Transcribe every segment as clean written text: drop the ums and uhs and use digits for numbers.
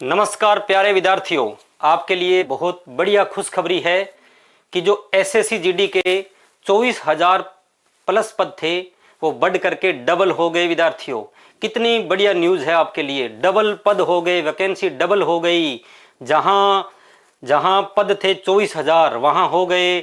नमस्कार प्यारे विद्यार्थियों, आपके लिए बहुत बढ़िया खुशखबरी है कि जो एसएससी जीडी के 24,000 प्लस पद थे वो बढ़ करके डबल हो गए। विद्यार्थियों, कितनी बढ़िया न्यूज़ है आपके लिए। डबल पद हो गए, वैकेंसी डबल हो गई। जहां जहां पद थे 24,000 वहां हो गए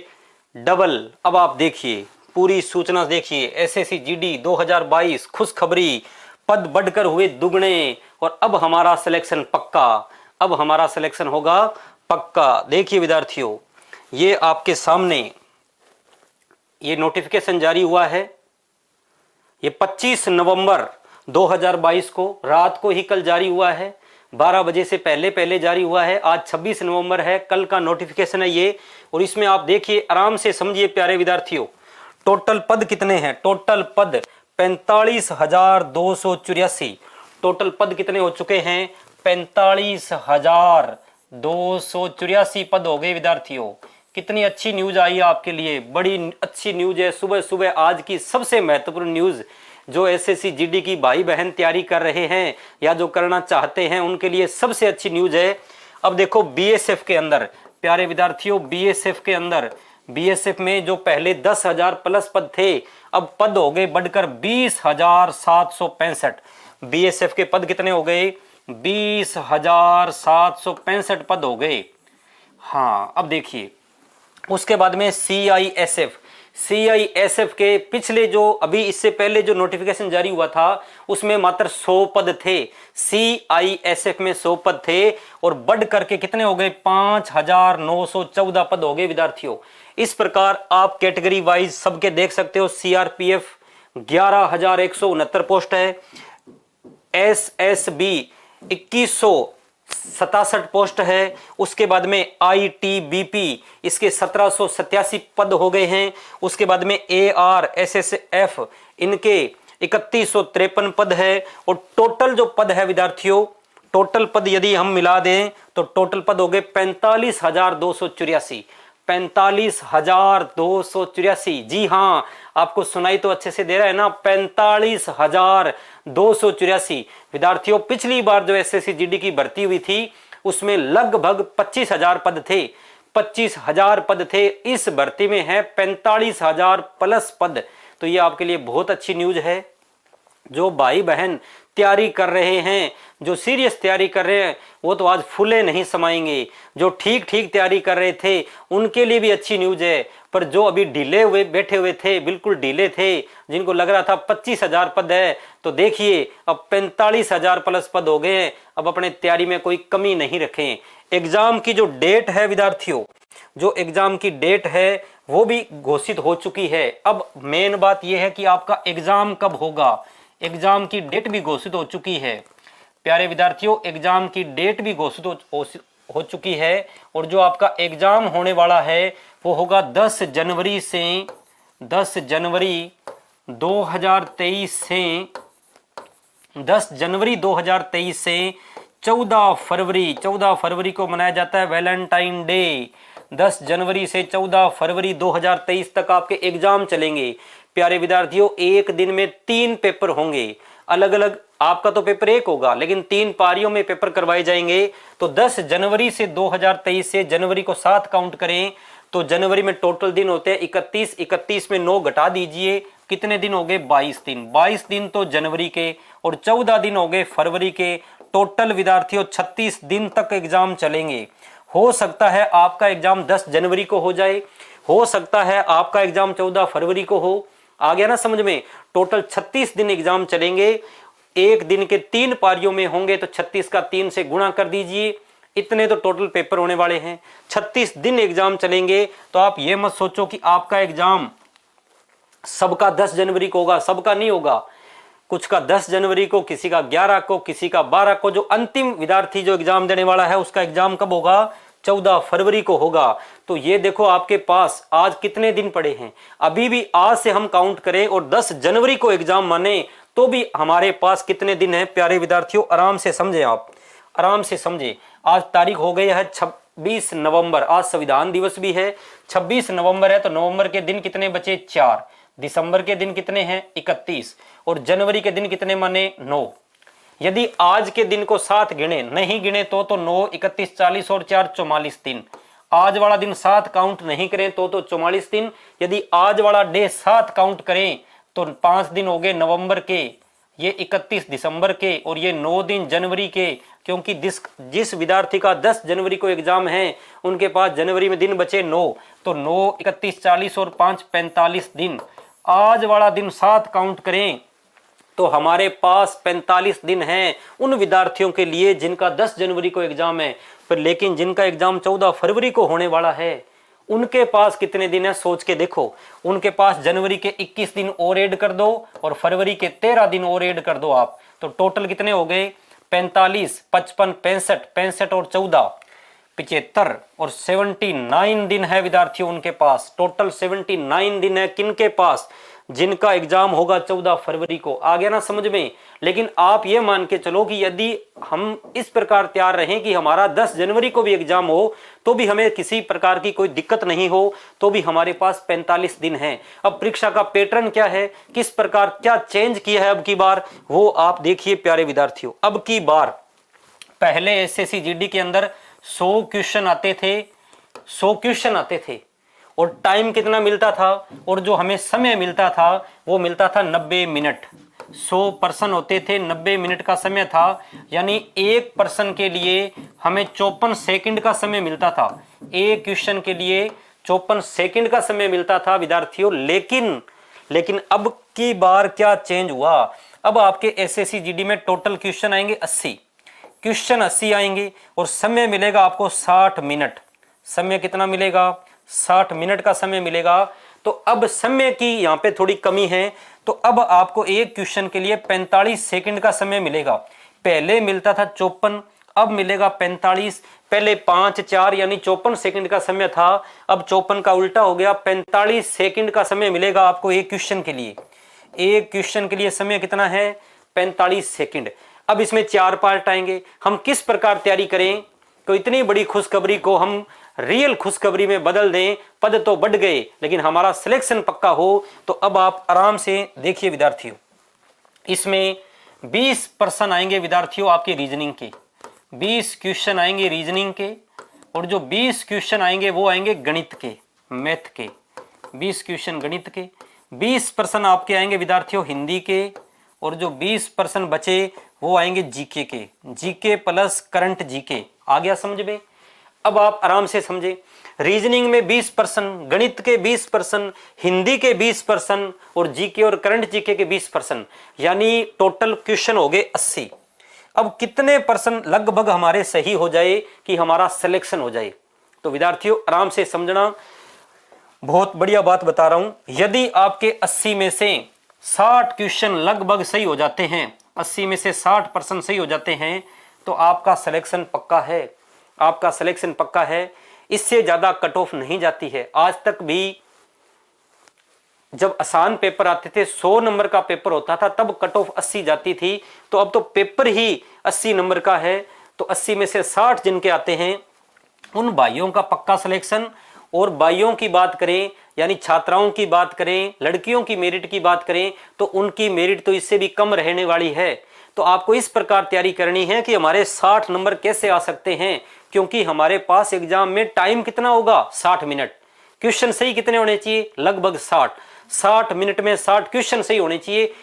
डबल। अब आप देखिए, पूरी सूचना देखिए। एसएससी जीडी 2022 खुशखबरी, पद बढ़कर हुए दुगने और अब हमारा सिलेक्शन पक्का। अब हमारा सिलेक्शन होगा पक्का। देखिए विद्यार्थियों, ये आपके सामने ये नोटिफिकेशन जारी हुआ है। ये 25 नवंबर 2022 को रात को ही कल जारी हुआ है। 12 बजे से पहले पहले जारी हुआ है। आज 26 नवंबर है, कल का नोटिफिकेशन है ये। और इसमें आप देखिए, आराम से समझिए प्यारे विद्यार्थियों। टोटल पद कितने हैं? टोटल पद 45,284। टोटल पद कितने हो चुके हैं? 45,284 पद हो गए विद्यार्थियों। कितनी अच्छी न्यूज आई है आपके लिए, बड़ी अच्छी न्यूज है। सुबह सुबह आज की सबसे महत्वपूर्ण न्यूज जो एसएससी जीडी की भाई बहन तैयारी कर रहे हैं या जो करना चाहते हैं उनके लिए सबसे अच्छी न्यूज है। अब देखो, बीएसएफ के अंदर प्यारे विद्यार्थियों, बीएसएफ में जो पहले 10,000 प्लस पद थे, अब पद हो गए बढ़कर 20,765। बीएसएफ के पद कितने हो गए? 20,765 पद हो गए। हाँ, अब देखिए, उसके बाद में सीआईएसएफ के पिछले जो अभी इससे पहले जो नोटिफिकेशन जारी हुआ था उसमें मात्र 100 पद थे। सीआईएसएफ में 100 पद थे और बढ़ करके कितने हो गए? 5,914 पद हो गए विद्यार्थियों। इस प्रकार आप कैटेगरी वाइज सबके देख सकते हो। सीआरपीएफ 11,169 पोस्ट है। एसएसबी 2,167 पोस्ट है। उसके बाद में आईटीबीपी, इसके 1,787 पद हो गए हैं। उसके बाद में एआरएसएसएफ, इनके 3,153 पद है। और टोटल जो पद है विद्यार्थियों, टोटल पद यदि हम मिला दें तो टोटल पद हो गए 45,284। 45,284। जी हाँ, आपको सुनाई तो अच्छे से दे रहा है ना, 45,284 विद्यार्थियों। पिछली बार जो एसएससी जीडी की भर्ती हुई थी उसमें लगभग 25,000 पद थे। 25,000 पद थे। इस भर्ती में है 45,000 प्लस पद। तो ये आपके लिए बहुत अच्छी न्यूज है। जो भाई बहन तैयारी कर रहे हैं, जो सीरियस तैयारी कर रहे हैं, वो तो आज फूले नहीं समाएंगे। जो ठीक ठीक तैयारी कर रहे थे उनके लिए भी अच्छी न्यूज है। पर जो अभी ढीले हुए बैठे हुए थे, बिल्कुल ढीले थे, जिनको लग रहा था 25,000 पद है, तो देखिए अब 45,000 प्लस पद हो गए हैं। अब अपने तैयारी में कोई कमी नहीं रखें। एग्जाम की जो डेट है विद्यार्थियों, जो एग्जाम की डेट है वो भी घोषित हो चुकी है। अब मेन बात यह है कि आपका एग्जाम कब होगा। एग्जाम की डेट भी घोषित हो चुकी है प्यारे विद्यार्थियों। एग्जाम की डेट भी घोषित हो चुकी है। और जो आपका एग्जाम होने वाला है वो होगा 10 जनवरी 2023 से 14 फरवरी को मनाया जाता है वैलेंटाइन डे। 10 जनवरी से 14 फरवरी 2023 तक आपके एग्जाम चलेंगे प्यारे विद्यार्थियों। एक दिन में 3 पेपर होंगे अलग अलग। आपका तो पेपर एक होगा लेकिन 3 पारियों में पेपर करवाए जाएंगे। तो 10 जनवरी से 2023 से जनवरी को 7 काउंट करें तो जनवरी में टोटल दिन होते हैं 31। 31 में 9 घटा दीजिए, कितने दिन हो गए? 22 दिन। 22 दिन तो जनवरी के और 14 दिन हो गए फरवरी के। टोटल विद्यार्थियों 36 दिन तक एग्जाम चलेंगे। हो सकता है आपका एग्जाम 10 जनवरी को हो जाए, हो सकता है आपका एग्जाम 14 फरवरी को हो। आ गया ना समझ में? टोटल 36 दिन एग्जाम चलेंगे। एक दिन के 3 पारियों में होंगे तो 36 का 3 से गुणा कर दीजिए। इतने तो टोटल पेपर होने वाले हैं। 36 दिन एग्जाम चलेंगे। तो आप ये मत सोचो कि आपका एग्जाम सबका 10 जनवरी को होगा, सबका नहीं होगा। कुछ का 10 जनवरी को, किसी का 11 को, किसी का 12 को। जो अंतिम विद्यार्थी जो एग्जाम देने वाला है उसका एग्जाम कब होगा? 14 फरवरी को होगा। तो ये देखो आपके पास आज कितने दिन पड़े हैं। अभी भी आज से हम काउंट करें और 10 जनवरी को एग्जाम माने तो भी हमारे पास कितने दिन हैं प्यारे विद्यार्थियों? आराम से समझे, आप आराम से समझे। आज तारीख हो गई है 26 नवंबर। आज संविधान दिवस भी है। 26 नवंबर है तो नवंबर के दिन कितने बचे? 4। दिसंबर के दिन कितने हैं? 31। और जनवरी के दिन कितने माने? 9। यदि आज के दिन को 7 गिने, नहीं गिने तो 9, 31, 40 और 4 44 दिन। आज वाला दिन 7 काउंट नहीं करें तो 44 दिन। यदि आज वाला डे 7 काउंट करें तो 5 दिन हो गए नवंबर के, ये 31 दिसंबर के, और ये 9 दिन जनवरी के, क्योंकि जिस विद्यार्थी का 10 जनवरी को एग्जाम है उनके पास जनवरी में दिन बचे 9, तो 9, 31, 40 और 5 45 दिन। आज वाला दिन 7 काउंट करें तो हमारे पास 45 दिन हैं उन विद्यार्थियों के लिए जिनका 10 जनवरी को एग्जाम है। पर लेकिन जिनका एग्जाम 14 फरवरी को होने वाला है उनके पास कितने दिन है सोच के देखो। उनके पास जनवरी के 21 दिन और ऐड कर दो और फरवरी के 13 दिन और ऐड कर दो आप, तो टोटल कितने हो गए 45, 55, 65, 65 और 14 75 और 79 दिन है विद्यार्थियों उनके पास। टोटल 79 दिन है किनके पास, जिनका एग्जाम होगा 14 फरवरी को। आ गया ना समझ में। लेकिन आप ये मान के चलो कि यदि हम इस प्रकार तैयार रहें कि हमारा 10 जनवरी को भी एग्जाम हो तो भी हमें किसी प्रकार की कोई दिक्कत नहीं हो, तो भी हमारे पास 45 दिन हैं। अब परीक्षा का पैटर्न क्या है, किस प्रकार क्या चेंज किया है अब की बार, वो आप देखिए प्यारे विद्यार्थियों। अब की बार पहले एसएससी जीडी के अंदर 100 क्वेश्चन आते थे, 100 क्वेश्चन आते थे और टाइम कितना मिलता था, और जो हमें समय मिलता था वो मिलता था 90 मिनट। 100 पर्सन होते थे, 90 मिनट का समय था, यानी एक पर्सन के लिए हमें 54 सेकंड का समय मिलता था। एक क्वेश्चन के लिए 54 सेकंड का समय मिलता था विद्यार्थियों। लेकिन अब की बार क्या चेंज हुआ, अब आपके एसएससी जीडी में टोटल क्वेश्चन आएंगे 80 क्वेश्चन 80 आएंगे और समय मिलेगा आपको 60 मिनट। समय कितना मिलेगा, 60 मिनट का समय मिलेगा। तो अब समय की यहाँ पे थोड़ी कमी है, तो अब आपको एक क्वेश्चन के लिए 45 सेकंड का समय मिलेगा। पहले मिलता था 54, अब मिलेगा 45। पहले 5, 4 यानी 54 सेकंड का समय था, अब 54 का उल्टा हो गया, 45 सेकंड का समय मिलेगा आपको एक क्वेश्चन के लिए। एक क्वेश्चन के लिए समय कितना है 45 सेकंड। अब इसमें 4 पार्ट आएंगे। हम किस प्रकार तैयारी करें, तो इतनी बड़ी खुशखबरी को हम रियल खुशखबरी में बदल दें। पद तो बढ़ गए लेकिन हमारा सिलेक्शन पक्का हो, तो अब आप आराम से देखिए विद्यार्थियों, इसमें 20 प्रश्न आएंगे विद्यार्थियों आपके रीजनिंग के, 20 क्वेश्चन आएंगे रीजनिंग के, और जो 20 क्वेश्चन आएंगे वो आएंगे गणित के, मैथ के। 20 क्वेश्चन गणित के, 20 प्रश्न आपके आएंगे विद्यार्थियों हिंदी के, और जो 20 प्रश्न बचे वो आएंगे जीके के, जीके प्लस करंट जीके। आ गया समझ में। अब आप आराम से समझे, रीजनिंग में 20%, गणित के 20%, हिंदी के 20% और जीके और करंट जीके के 20%, यानी टोटल क्वेश्चन हो गए 80। अब कितने परसेंट लगभग हमारे सही हो जाए कि हमारा सिलेक्शन हो जाए, तो विद्यार्थियों आराम से समझना, बहुत बढ़िया बात बता रहा हूं। यदि आपके 80 में से 60 क्वेश्चन लगभग सही हो जाते हैं, 80 में से 60% सही हो जाते हैं, तो आपका सिलेक्शन पक्का है, आपका सिलेक्शन पक्का है। इससे ज्यादा कट ऑफ नहीं जाती है। आज तक भी जब आसान पेपर आते थे, 100 नंबर का पेपर होता था, तब कट ऑफ 80 जाती थी। तो अब तो पेपर ही 80 नंबर का है, तो 80 में से 60 जिनके आते हैं उन भाइयों का पक्का सिलेक्शन। और भाइयों की बात करें यानी छात्राओं की बात करें, लड़कियों की मेरिट की बात करें, तो उनकी मेरिट तो इससे भी कम रहने वाली है। तो आपको इस प्रकार तैयारी करनी है कि हमारे 60 नंबर कैसे आ सकते हैं, क्योंकि हमारे पास एग्जाम में टाइम कितना होगा 60 मिनट। क्वेश्चन सही कितने होने चाहिए, लगभग 60 मिनट में 60 क्वेश्चन सही होने चाहिए।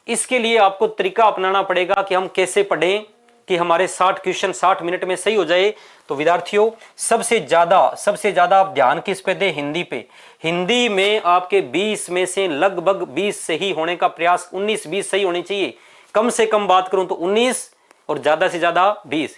इसके लिए आपको तरीका अपनाना पड़ेगा कि हम कैसे पढ़ें कि हमारे 60 क्वेश्चन 60 मिनट में सही हो जाए। तो विद्यार्थियों सबसे ज्यादा आप ध्यान किस पे दें, हिंदी पे। हिंदी में आपके 20 में से लगभग 20 सही होने का प्रयास, 19-20 सही होने चाहिए। कम से कम बात करूं तो 19 और ज्यादा से ज्यादा 20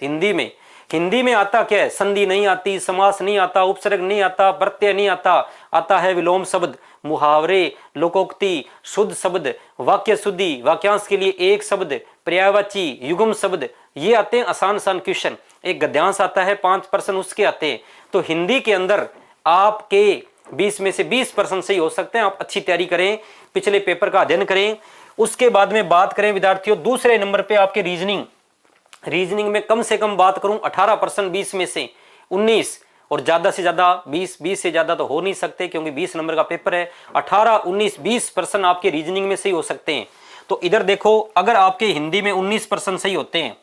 हिंदी में आता क्या है, संधि नहीं आती, समास नहीं आता, उपसर्ग नहीं आता, प्रत्यय नहीं आता, आता है विलोम शब्द, मुहावरे, लोकोक्ति, शुद्ध शब्द, वाक्य शुद्धि, वाक्यांश के लिए एक शब्द, पर्यायवाची, युग्म शब्द, ये आते हैं आसान क्वेश्चन। एक गद्यांश आता है 5% उसके आते हैं। तो हिंदी के अंदर आपके 20 में से 20% सही हो सकते हैं। आप अच्छी तैयारी करें, पिछले पेपर का अध्ययन करें। उसके बाद में बात करें विद्यार्थियों दूसरे नंबर पे आपके रीजनिंग में कम से कम बात करूं 18%, 20 में से 19 और ज्यादा से ज्यादा 20 से ज्यादा तो हो नहीं सकते क्योंकि 20 नंबर का पेपर है। 18, 19, 20% आपके रीजनिंग में सही हो सकते हैं। तो इधर देखो, अगर आपके हिंदी में 19% सही होते हैं,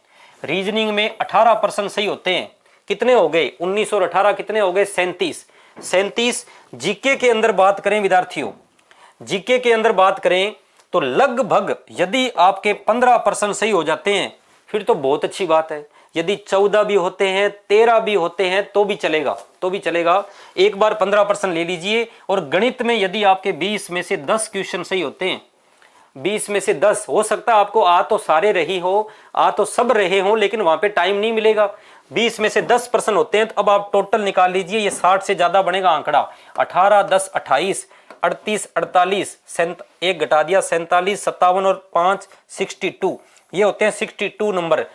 रीजनिंग में 18% सही होते हैं, कितने हो गए 19 और 18 कितने हो गए 37। जीके के अंदर बात करें विद्यार्थियों, जीके के अंदर बात करें तो लगभग यदि आपके 15% सही हो जाते हैं फिर तो बहुत अच्छी बात है। यदि 14 भी होते हैं 13 भी होते हैं तो भी चलेगा। एक बार 15% ले लीजिए। और गणित में यदि आपके 20 में से 10 क्वेश्चन सही होते हैं, 20 में से 10, हो सकता है आपको आ तो सारे रही हो, आ तो सब रहे हो, लेकिन वहां पे टाइम नहीं मिलेगा। 20 में से 10% होते हैं तो अब आप टोटल निकाल लीजिए, ये 60 से ज्यादा बनेगा आंकड़ा। 18 10 28 38 48 एक घटा दिया 47 57 और 5 62, ये होते हैं 62 नंबर।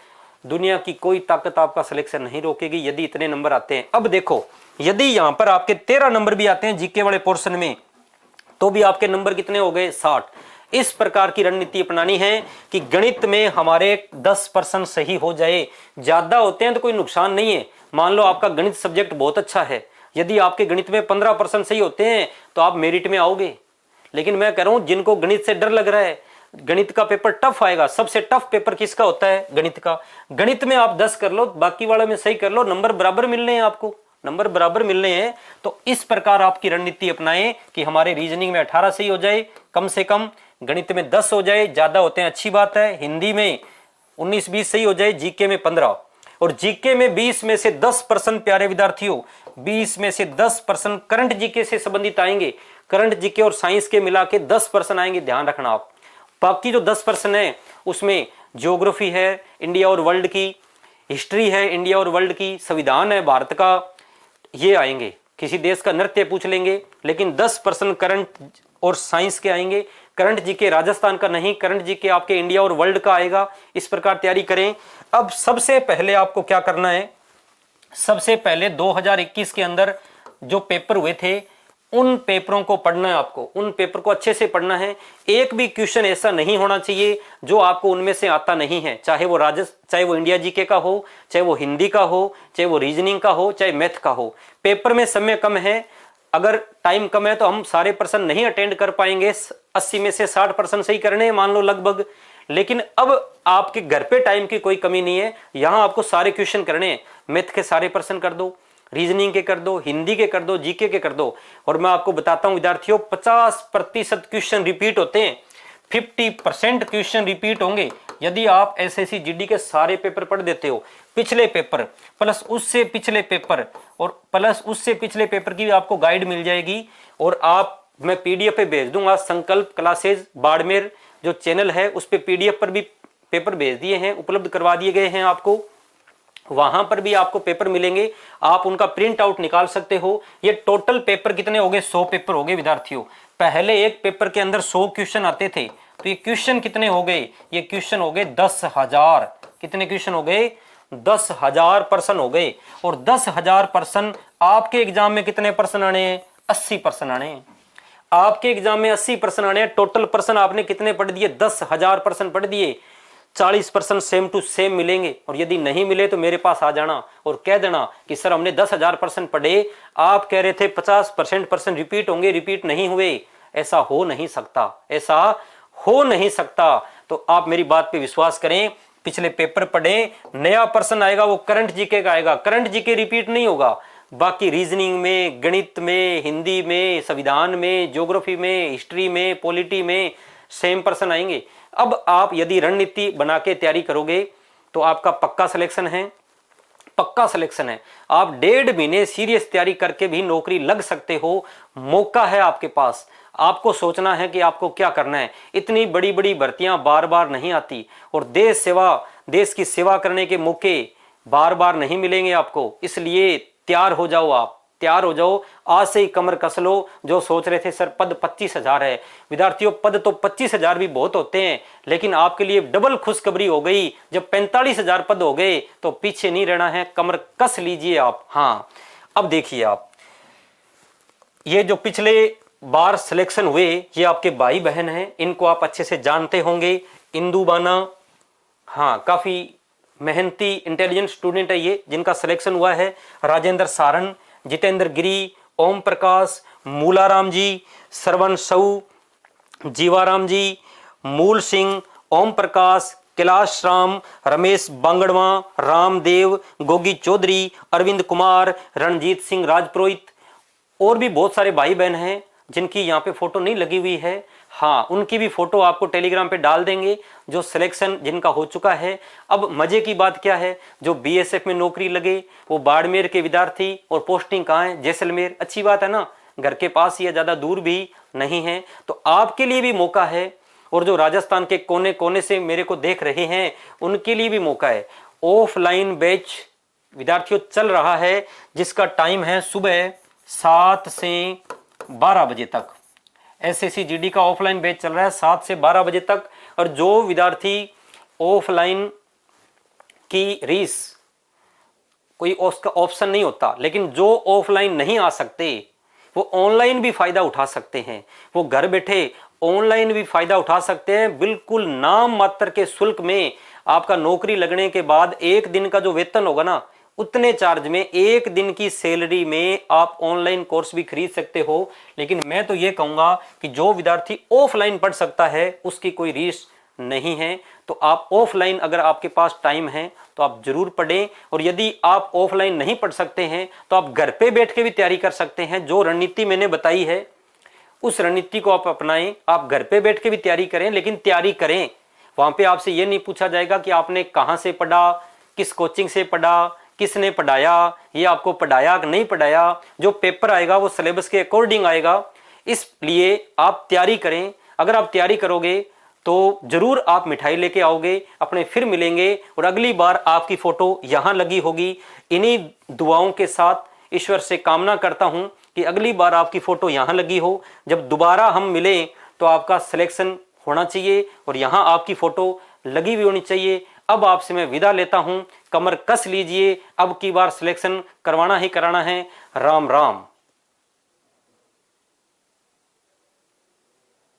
दुनिया की कोई ताकत आपका सिलेक्शन नहीं रोकेगी यदि इतने नंबर आते हैं। अब देखो, यदि यहां पर आपके 13 नंबर भी आते हैं जीके वाले पोर्शन में तो भी आपके नंबर कितने हो गए 60। इस प्रकार की रणनीति अपनानी है कि गणित में हमारे 10% सही हो जाए। ज्यादा होते हैं तो कोई नुकसान नहीं है। मान लो आपका गणित सब्जेक्ट बहुत अच्छा है, यदि आपके गणित में 15% सही होते हैं तो आप मेरिट में आओगे। लेकिन मैं कह रहा हूं जिनको गणित से डर लग रहा है, गणित का पेपर टफ आएगा, सबसे टफ पेपर किसका होता है गणित का। गणित में आप 10 कर लो, बाकी वाले में सही कर लो, नंबर बराबर मिलने हैं, आपको नंबर बराबर मिलने हैं। तो इस प्रकार आपकी रणनीति अपनाएं कि हमारे रीजनिंग में 18 सही हो जाए कम से कम, गणित में 10 हो जाए, ज्यादा होते हैं अच्छी बात है, हिंदी में 19-20 सही हो जाए, जीके में 15, और जीके में 20 में से 10% प्यारे विद्यार्थियों, 20 में से 10% करंट जीके से संबंधित आएंगे। करंट जीके और साइंस के मिला के 10% आएंगे, ध्यान रखना आप। बाकी जो 10% है उसमें ज्योग्राफी है इंडिया और वर्ल्ड की, हिस्ट्री है इंडिया और वर्ल्ड की, संविधान है भारत का, ये आएंगे। किसी देश का नृत्य पूछ लेंगे, लेकिन 10% करंट और साइंस के आएंगे। करंट जीके राजस्थान का नहीं, करंट जीके आपके इंडिया और वर्ल्ड का आएगा। इस प्रकार तैयारी करें। अब सबसे पहले आपको क्या करना है, सबसे पहले 2021 के अंदर जो पेपर हुए थे उन पेपरों को पढ़ना है आपको, उन पेपर को अच्छे से पढ़ना है। एक भी क्वेश्चन ऐसा नहीं होना चाहिए जो आपको उनमें से आता नहीं है, चाहे वो इंडिया जीके का हो, चाहे वो हिंदी का हो, चाहे वो रीजनिंग का हो, चाहे मैथ का हो। पेपर में समय कम है, अगर टाइम कम है तो हम सारे पर्सन नहीं अटेंड कर पाएंगे। 80 में से 60% सही करने हैं मान लो लगभग। लेकिन अब आपके घर पे टाइम की कोई कमी नहीं है, यहां आपको सारे क्वेश्चन करने हैं। मैथ के सारे पर्सन कर दो, रीजनिंग के कर दो, हिंदी के कर दो, जीके के कर दो। और मैं आपको बताता हूं विद्यार्थियों, 50% क्वेश्चन रिपीट होते हैं, 50% क्वेश्चन रिपीट होंगे यदि आप एसएससी जीडी के सारे पेपर पढ़ देते हो। पिछले पेपर प्लस उससे पिछले पेपर और प्लस उससे पिछले पेपर की भी आपको गाइड मिल जाएगी। और मैं पीडीएफ पे भेज दूंगा, संकल्प क्लासेज बाड़मेर जो चैनल है उस पे पीडीएफ पर भी पेपर भेज दिए हैं, उपलब्ध करवा दिए गए हैं आपको। वहां पर भी आपको पेपर मिलेंगे, आप उनका प्रिंट आउट निकाल सकते हो। ये टोटल पेपर कितने हो गए 100 पेपर हो गए विद्यार्थियों। पहले एक पेपर के अंदर 100 क्वेश्चन आते थे, तो ये क्वेश्चन कितने हो गए, ये क्वेश्चन हो गए 10,000। कितने क्वेश्चन हो गए 10,000 पर्सन हो गए। और 10,000 पर्सन आपके एग्जाम में कितने पर्सन आने हैं 80% आने हैं। आपके एग्जाम में 80% आने हैं। टोटल पर्सन आपने कितने पढ़ दिए 10,000 पर्सन पढ़ दिए। 40% सेम टू सेम मिलेंगे। और यदि नहीं मिले तो मेरे पास आ जाना और कह देना कि सर हमने 10,000 पर्सेंट पढ़े, आप कह रहे थे 50% पर्सन रिपीट होंगे, रिपीट नहीं हुए। ऐसा हो नहीं सकता, ऐसा हो नहीं सकता। तो आप मेरी बात पे विश्वास करें, पिछले पेपर पढ़ें, नया पर्सन आएगा वो करंट जीके का आएगा, करंट जीके रिपीट नहीं होगा। बाकी रीजनिंग में, गणित में, हिंदी में, संविधान में, ज्योग्राफी में, हिस्ट्री में, पॉलिटी में सेम पर्सन आएंगे। अब आप यदि रणनीति बना के तैयारी करोगे तो आपका पक्का सिलेक्शन है, पक्का सिलेक्शन है। आप 1.5 महीने सीरियस तैयारी करके भी नौकरी लग सकते हो। मौका है आपके पास, आपको सोचना है कि आपको क्या करना है। इतनी बड़ी बड़ी भर्तियां बार बार नहीं आती और देश की सेवा करने के मौके बार बार नहीं मिलेंगे आपको। इसलिए तैयार हो जाओ, आप तैयार हो जाओ, आज से ही कमर कस लो। जो सोच रहे थे सर पद 25,000 है, विद्यार्थियों पद तो 25,000 भी बहुत होते हैं, लेकिन आपके लिए डबल खुशखबरी हो गई। जब 45,000 पद हो गए तो पीछे नहीं रहना है, कमर कस लीजिए आप। हाँ, अब देखिए आप, ये जो पिछले बार सिलेक्शन हुए ये आपके भाई बहन हैं, इनको आप अच्छे से जानते होंगे। इंदु बाना, हाँ काफी मेहनती इंटेलिजेंट स्टूडेंट है ये, जिनका सिलेक्शन हुआ है। राजेंद्र सारण, जितेंद्र गिरी, ओम प्रकाश, मूलाराम जी, श्रवण साहू, जीवाराम जी मूल सिंह, ओम प्रकाश, कैलाश राम, रमेश बांगड़वा, रामदेव, गोगी चौधरी, अरविंद कुमार, रणजीत सिंह राजपुरोहित और भी बहुत सारे भाई बहन हैं जिनकी यहाँ पे फोटो नहीं लगी हुई है। हाँ, उनकी भी फोटो आपको टेलीग्राम पे डाल देंगे जो सिलेक्शन जिनका हो चुका है। अब मजे की बात क्या है, जो बीएसएफ में नौकरी लगे वो बाड़मेर के विद्यार्थी और पोस्टिंग कहाँ है, जैसलमेर। अच्छी बात है ना, घर के पास ही है, ज़्यादा दूर भी नहीं है, तो आपके लिए भी मौका है। और जो राजस्थान के कोने कोने से मेरे को देख रहे हैं उनके लिए भी मौका है। ऑफलाइन बैच विद्यार्थियों चल रहा है जिसका टाइम है सुबह 7 से 12 बजे तक। एसएससी जीडी का ऑफलाइन बैच चल रहा है 7 से 12 बजे तक। और जो विद्यार्थी ऑफलाइन की रीस कोई उसका ऑप्शन नहीं होता, लेकिन जो ऑफलाइन नहीं आ सकते वो ऑनलाइन भी फायदा उठा सकते हैं। वो घर बैठे ऑनलाइन भी फायदा उठा सकते हैं। बिल्कुल नाम मात्र के शुल्क में आपका नौकरी लगने के बाद एक दिन का जो वेतन होगा ना, उतने चार्ज में एक दिन की सैलरी में आप ऑनलाइन कोर्स भी खरीद सकते हो। लेकिन मैं तो ये कहूंगा कि जो विद्यार्थी ऑफलाइन पढ़ सकता है उसकी कोई रीस नहीं है, तो आप ऑफलाइन अगर आपके पास टाइम है तो आप जरूर पढ़ें। और यदि आप ऑफलाइन नहीं पढ़ सकते हैं तो आप घर पे बैठ के भी तैयारी कर सकते हैं। जो रणनीति मैंने बताई है उस रणनीति को आप अपनाएं। आप घर पे बैठ के भी तैयारी करें, लेकिन तैयारी करें। वहां पे आपसे ये नहीं पूछा जाएगा कि आपने कहां से पढ़ा, किस कोचिंग से पढ़ा, किसने पढ़ाया, ये आपको पढ़ाया कि नहीं पढ़ाया। जो पेपर आएगा वो सिलेबस के अकॉर्डिंग आएगा, इसलिए आप तैयारी करें। अगर आप तैयारी करोगे तो जरूर आप मिठाई लेके आओगे। अपने फिर मिलेंगे और अगली बार आपकी फोटो यहां लगी होगी। इन्हीं दुआओं के साथ ईश्वर से कामना करता हूं कि अगली बार आपकी फोटो यहां लगी हो। जब दोबारा हम मिलें तो आपका सिलेक्शन होना चाहिए और यहां आपकी फोटो लगी हुई होनी चाहिए। अब आपसे मैं विदा लेता हूं, कमर कस लीजिए, अब की बार सिलेक्शन करवाना ही कराना है। राम राम।